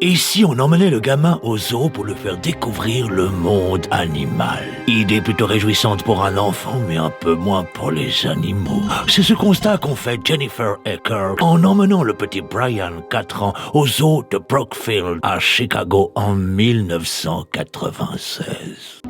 Et si on emmenait le gamin au zoo pour le faire découvrir le monde animal? Idée plutôt réjouissante pour un enfant, mais un peu moins pour les animaux. C'est ce constat qu'ont fait Jennifer et Kirk en emmenant le petit Brian, 4 ans, au zoo de Brookfield à Chicago en 1996.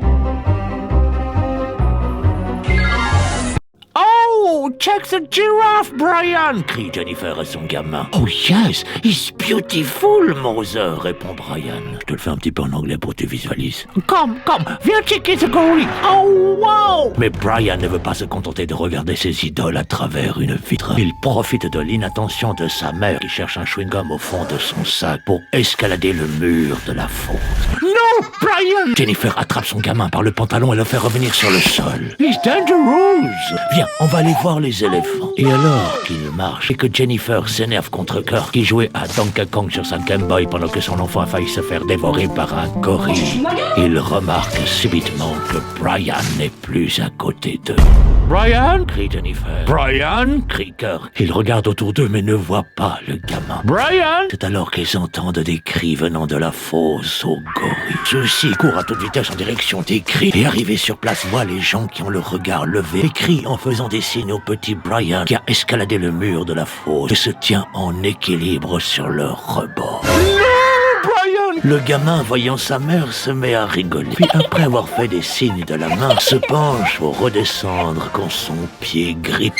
Oh, check the giraffe, Brian! Crie Jennifer à son gamin. Oh yes, it's beautiful, Mother, répond Brian. Je te le fais un petit peu en anglais pour que tu visualises. Come, viens checker the gorille. Oh wow! Mais Brian ne veut pas se contenter de regarder ses idoles à travers une vitre. Il profite de l'inattention de sa mère qui cherche un chewing-gum au fond de son sac pour escalader le mur de la fosse. Non, Brian! Jennifer attrape son gamin par le pantalon et le fait revenir sur le sol. He's dangerous! Viens, on va aller voir les éléphants. Et alors qu'il marche et que Jennifer s'énerve contre Kirk qui jouait à Donkey Kong sur sa Game Boy pendant que son enfant a failli se faire dévorer par un gorille, il remarque subitement que Brian n'est plus à côté d'eux. Brian? Crie Jennifer. Brian? Crie Kirk. Ils regardent autour d'eux mais ne voient pas le gamin. Brian? C'est alors qu'ils entendent des cris venant de la fosse au gorille. Ceux-ci courent à toute vitesse en direction des cris et arrivés sur place voient les gens qui ont le regard levé et crient en faisant des signes au petit Brian qui a escaladé le mur de la fosse et se tient en équilibre sur le rebord. Le gamin, voyant sa mère, se met à rigoler. Puis après avoir fait des signes de la main, se penche pour redescendre quand son pied grippe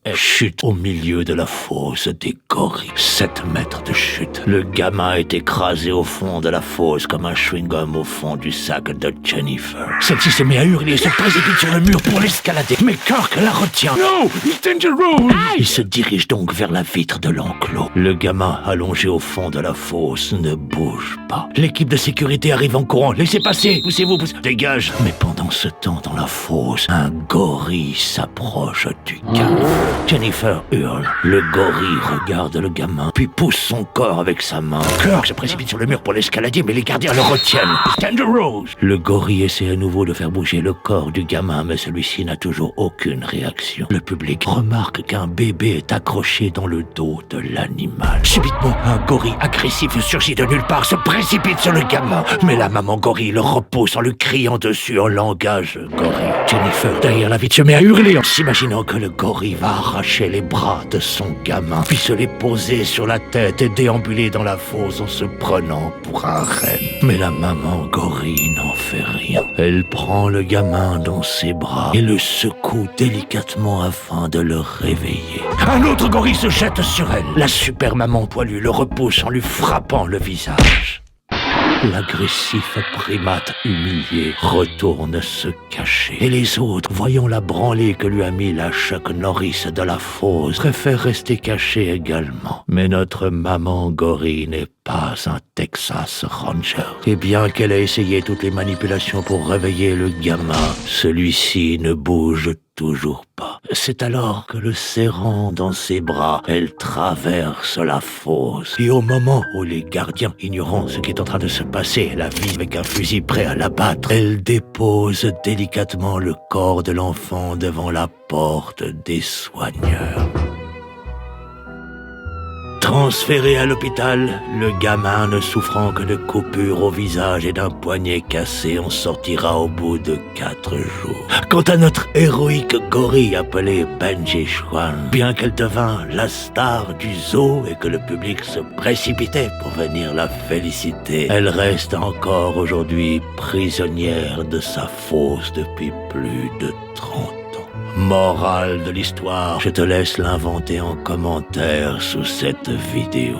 et chute au milieu de la fosse des gorilles. 7 mètres de chute. Le gamin est écrasé au fond de la fosse comme un chewing-gum au fond du sac de Jennifer. Celle-ci se met à hurler et se précipite sur le mur pour l'escalader. Mais Kirk la retient. No, it's dangerous! Il se dirige donc vers la vitre de l'enclos. Le gamin, allongé au fond de la fosse, ne bouge pas. L'équipe de sécurité arrive en courant. Laissez passer! Poussez-vous, dégage! Mais pendant ce temps, dans la fosse, un gorille s'approche du gamin. Jennifer hurle. Le gorille regarde le gamin, puis pousse son corps avec sa main. Kirk se précipite sur le mur pour l'escalader, mais les gardiens le retiennent. Dangerous! Le gorille essaie à nouveau de faire bouger le corps du gamin, mais celui-ci n'a toujours aucune réaction. Le public remarque qu'un bébé est accroché dans le dos de l'animal. Subitement, un gorille agressif surgit de nulle part, se précipite sur le gamin. Mais la maman gorille le repousse en lui criant dessus en langage gorille. Jennifer, derrière la vitre, se met à hurler en s'imaginant que le gorille va arracher les bras de son gamin, puis se les poser sur la tête et déambuler dans la fosse en se prenant pour un renne. Mais la maman gorille n'en fait rien. Elle prend le gamin dans ses bras et le secoue délicatement afin de le réveiller. Un autre gorille se jette sur elle. La super maman poilue le repousse en lui frappant le visage. L'agressif primate humilié retourne se cacher. Et les autres, voyant la branlée que lui a mis la Chuck Norris de la fosse, préfèrent rester cachés également. Mais notre maman gorille n'est pas un Texas Ranger. Et bien qu'elle ait essayé toutes les manipulations pour réveiller le gamin, celui-ci ne bouge toujours pas. C'est alors que le serrant dans ses bras, elle traverse la fosse. Et au moment où les gardiens, ignorant ce qui est en train de se passer, la visent avec un fusil prêt à l'abattre, elle dépose délicatement le corps de l'enfant devant la porte des soigneurs. Transféré à l'hôpital, le gamin, ne souffrant que de coupures au visage et d'un poignet cassé, en sortira au bout de 4 jours. Quant à notre héroïque gorille appelée Benji Schwan, bien qu'elle devint la star du zoo et que le public se précipitait pour venir la féliciter, elle reste encore aujourd'hui prisonnière de sa fosse depuis plus de 30 ans. Morale de l'histoire, je te laisse l'inventer en commentaire sous cette vidéo.